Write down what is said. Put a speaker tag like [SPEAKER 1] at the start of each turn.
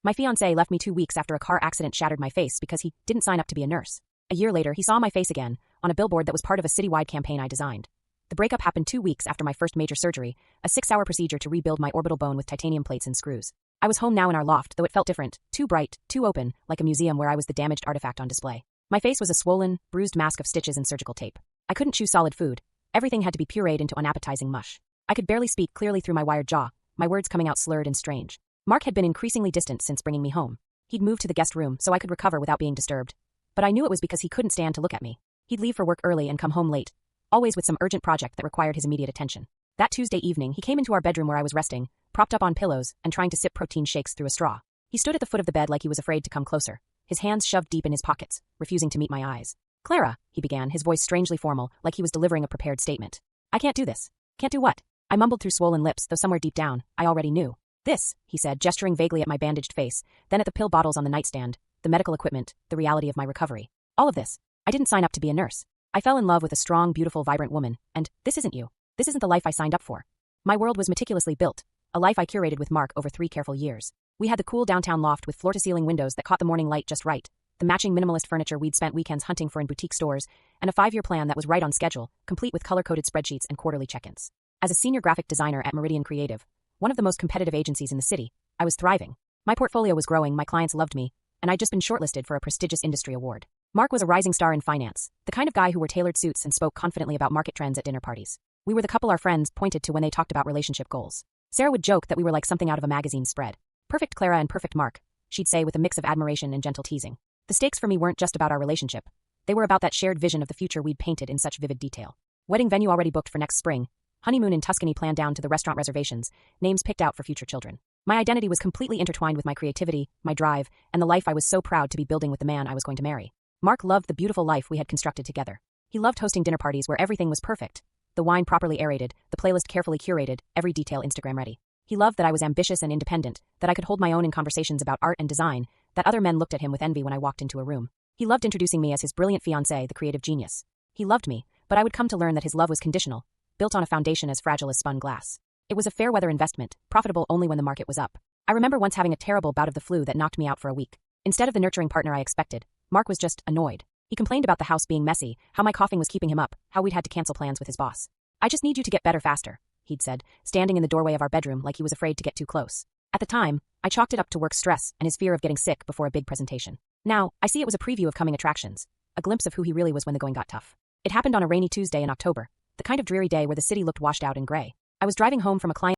[SPEAKER 1] My fiancé left me 2 weeks after a car accident shattered my face because he didn't sign up to be a nurse. A year later, he saw my face again, on a billboard that was part of a citywide campaign I designed. The breakup happened 2 weeks after my first major surgery, a 6-hour procedure to rebuild my orbital bone with titanium plates and screws. I was home now in our loft, though it felt different, too bright, too open, like a museum where I was the damaged artifact on display. My face was a swollen, bruised mask of stitches and surgical tape. I couldn't chew solid food. Everything had to be pureed into unappetizing mush. I could barely speak clearly through my wired jaw, my words coming out slurred and strange. Mark had been increasingly distant since bringing me home. He'd moved to the guest room so I could recover without being disturbed. But I knew it was because he couldn't stand to look at me. He'd leave for work early and come home late, always with some urgent project that required his immediate attention. That Tuesday evening, he came into our bedroom where I was resting, propped up on pillows and trying to sip protein shakes through a straw. He stood at the foot of the bed like he was afraid to come closer, his hands shoved deep in his pockets, refusing to meet my eyes. "Clara," he began, his voice strangely formal, like he was delivering a prepared statement. "I can't do this." "Can't do what?" I mumbled through swollen lips, though somewhere deep down, I already knew. "This," he said, gesturing vaguely at my bandaged face, then at the pill bottles on the nightstand, the medical equipment, the reality of my recovery. "All of this. I didn't sign up to be a nurse. I fell in love with a strong, beautiful, vibrant woman, and this isn't you. This isn't the life I signed up for." My world was meticulously built, a life I curated with Mark over 3 careful years. We had the cool downtown loft with floor-to-ceiling windows that caught the morning light just right, the matching minimalist furniture we'd spent weekends hunting for in boutique stores, and a 5-year plan that was right on schedule, complete with color-coded spreadsheets and quarterly check-ins. As a senior graphic designer at Meridian Creative, one of the most competitive agencies in the city, I was thriving. My portfolio was growing, my clients loved me, and I'd just been shortlisted for a prestigious industry award. Mark was a rising star in finance, the kind of guy who wore tailored suits and spoke confidently about market trends at dinner parties. We were the couple our friends pointed to when they talked about relationship goals. Sarah would joke that we were like something out of a magazine spread. "Perfect Clara and perfect Mark," she'd say with a mix of admiration and gentle teasing. The stakes for me weren't just about our relationship. They were about that shared vision of the future we'd painted in such vivid detail. Wedding venue already booked for next spring, honeymoon in Tuscany planned down to the restaurant reservations, names picked out for future children. My identity was completely intertwined with my creativity, my drive, and the life I was so proud to be building with the man I was going to marry. Mark loved the beautiful life we had constructed together. He loved hosting dinner parties where everything was perfect, the wine properly aerated, the playlist carefully curated, every detail Instagram ready. He loved that I was ambitious and independent, that I could hold my own in conversations about art and design, that other men looked at him with envy when I walked into a room. He loved introducing me as his brilliant fiancé, the creative genius. He loved me, but I would come to learn that his love was conditional, built on a foundation as fragile as spun glass. It was a fair-weather investment, profitable only when the market was up. I remember once having a terrible bout of the flu that knocked me out for a week. Instead of the nurturing partner I expected, Mark was just annoyed. He complained about the house being messy, how my coughing was keeping him up, how we'd had to cancel plans with his boss. "I just need you to get better faster," he'd said, standing in the doorway of our bedroom like he was afraid to get too close. At the time, I chalked it up to work stress and his fear of getting sick before a big presentation. Now, I see it was a preview of coming attractions, a glimpse of who he really was when the going got tough. It happened on a rainy Tuesday in October, the kind of dreary day where the city looked washed out and gray. I was driving home from a client